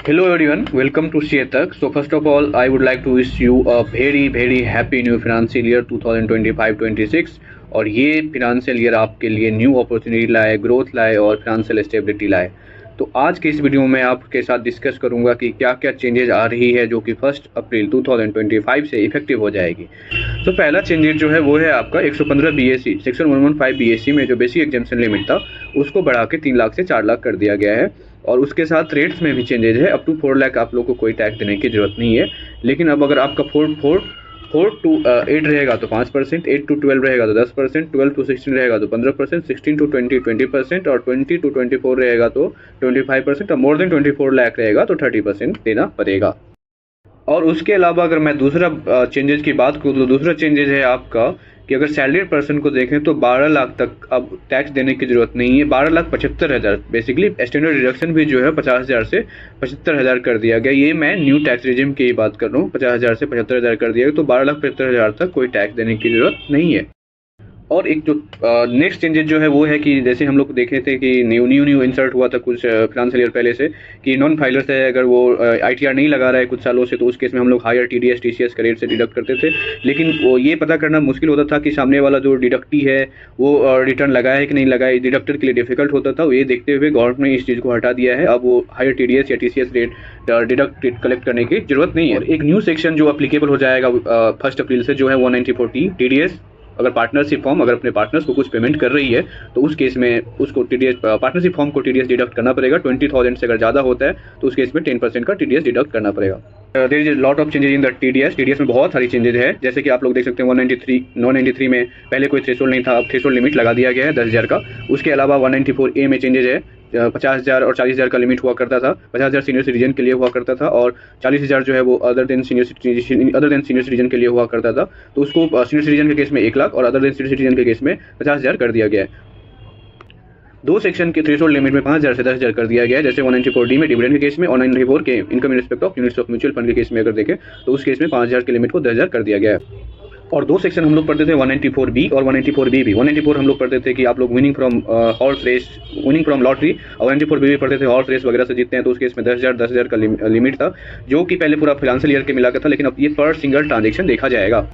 Hello everyone, welcome to Chetak. So first of all, I would like to wish you a very happy new financial year 2025-26 और ये financial year आपके लिए new opportunity लाए, growth लाए और financial stability लाए। तो आज के इस वीडियो में आपके साथ डिस्कस करूंगा कि क्या क्या चेंजेस आ रही है जो कि 1 अप्रैल 2025 से इफेक्टिव हो जाएगी। तो पहला चेंजेस जो है वो है आपका 115 बीएससी सेक्शन 115 बीएससी में जो बेसिक एग्जाम्पशन लिमिट था उसको बढ़ा के 3 लाख से 4 लाख कर दिया गया है। और उसके साथ रेट्स में भी चेंजेस है। अप टू 4 लाख आप लोग को कोई टैक्स देने की जरूरत नहीं है। लेकिन अब अगर आपका 4 to 8 रहेगा तो 5%, 8 to 12 रहेगा तो 10%, 12 to 16 रहेगा तो 15%, 16 to 20 20% और 20 to 24 रहेगा तो 25% और मोर देन 24 लाख रहेगा तो 30% देना पड़ेगा। और उसके अलावा अगर मैं दूसरा चेंजेस की बात करूँ तो दूसरा चेंजेस है आपका कि अगर सैलरीड पर्सन को देखें तो 12 लाख तक अब टैक्स देने की जरूरत नहीं है। 12,75,000 बेसिकली स्टैंडर्ड डिडक्शन भी जो है 50,000 से 75,000 कर दिया गया। ये मैं न्यू टैक्स रिजिम की बात कर रहा हूँ। 50,000 से 75,000 कर दिया गया, तो 12,75,000 तक कोई टैक्स देने की जरूरत नहीं है। और एक जो नेक्स्ट चेंजेस जो है वो है कि जैसे हम लोग देखे थे कि न्यू इंसर्ट हुआ था कुछ फाइनेंशियल ईयर पहले से कि नॉन फाइलर्स है अगर वो आईटीआर नहीं लगा रहा है कुछ सालों से तो उस केस में हम लोग हायर टीडीएस टीसीएस का रेट से डिडक्ट करते थे। लेकिन वो ये पता करना मुश्किल होता था कि सामने वाला जो डिडक्टी है वो रिटर्न लगाया है कि नहीं लगाया। डिडक्टर के लिए डिफिकल्ट होता था। ये देखते हुए गवर्नमेंट ने इस चीज़ को हटा दिया है। अब वो हायर टीडीएस या टीसीएस रेट डिडक्ट कलेक्ट करने की जरूरत नहीं है। एक न्यू सेक्शन जो अप्लीकेबल हो जाएगा 1 अप्रैल से जो है 194T टीडीएस। अगर पार्टनरशिप फॉर्म अगर अपने पार्टनर्स को कुछ पेमेंट कर रही है तो उस केस में उसको टीडीएस पार्टनरशिप फॉर्म को टीडीएस डिडक्ट करना पड़ेगा। 20,000 से अगर ज़्यादा होता है तो उस केस में 10% का टीडीएस डिडक्ट करना पड़ेगा। There is lot of changes in the TDS में बहुत सारी चेंजेस है। जैसे कि आप लोग देख सकते हैं 193 में पहले कोई थ्रेशोल्ड नहीं था, अब थ्रेशोल्ड लिमिट लगा दिया गया है 10,000 का। उसके अलावा 194A में चेंजेस है। 50,000 और 40,000 का लिमिट हुआ करता था। 50,000 सीनियर सिटीजन के लिए हुआ करता था और 40,000 जो है वो अदर देन सीनियर सिटीजन के लिए हुआ करता था। तो उसको सीनियर सिटीजन के केस में 1 लाख और अदर देन सीनियर सिटीजन के केस में 50,000 कर दिया गया है। 2 सेक्शन के थ्रेशोल्ड लिमिट में 5,000 से 10,000 कर दिया गया है। जैसे 194D में डिविडेंड के केस में और 194 के income in respect of units of mutual fund के केस में अगर देखें तो उस केस में 5,000 के लिमिट को 10,000 कर दिया गया है। और 2 सेक्शन हम लोग पढ़ते थे 194B और 194B भी। 194 हम लोग पढ़ते थे कि आप लोग winning from horse race, winning from lottery और 194B भी पढ़ते थे हॉर्स रेस वगैरह से जीतते हैं तो उस केस में 10,000 का लिमिट था जो कि पहले पूरा फाइनेंशियल ईयर के मिला था। लेकिन अब ये पर सिंगल ट्रांजेक्शन देखा जाएगा।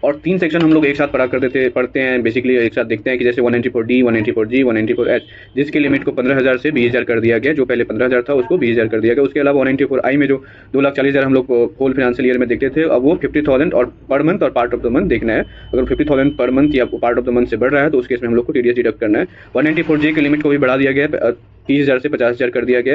और 3 सेक्शन हम लोग एक साथ पढ़ते हैं बेसिकली एक साथ देखते हैं कि जैसे 194D, 194G, 194H जिसकी लिमिट को 15,000 से 20,000 कर दिया गया। जो पहले 15,000 था उसको 20,000 कर दिया गया। उसके अलावा 194I में जो 2,40,000 हम लोग होल फाइनेंशियल ईयर में देखते थे अब वो 50,000 और पर मंथ और पार्ट ऑफ द मंथ देखना है। अगर 50,000 पर मंथ या पार्ट ऑफ द मंथ से बढ़ रहा है तो उस केस में हम लोग को टीडीएस डिडक्ट करना है। 194J की लिमिट को भी बढ़ा दिया गया है, 30,000 से 50,000 कर दिया गया है।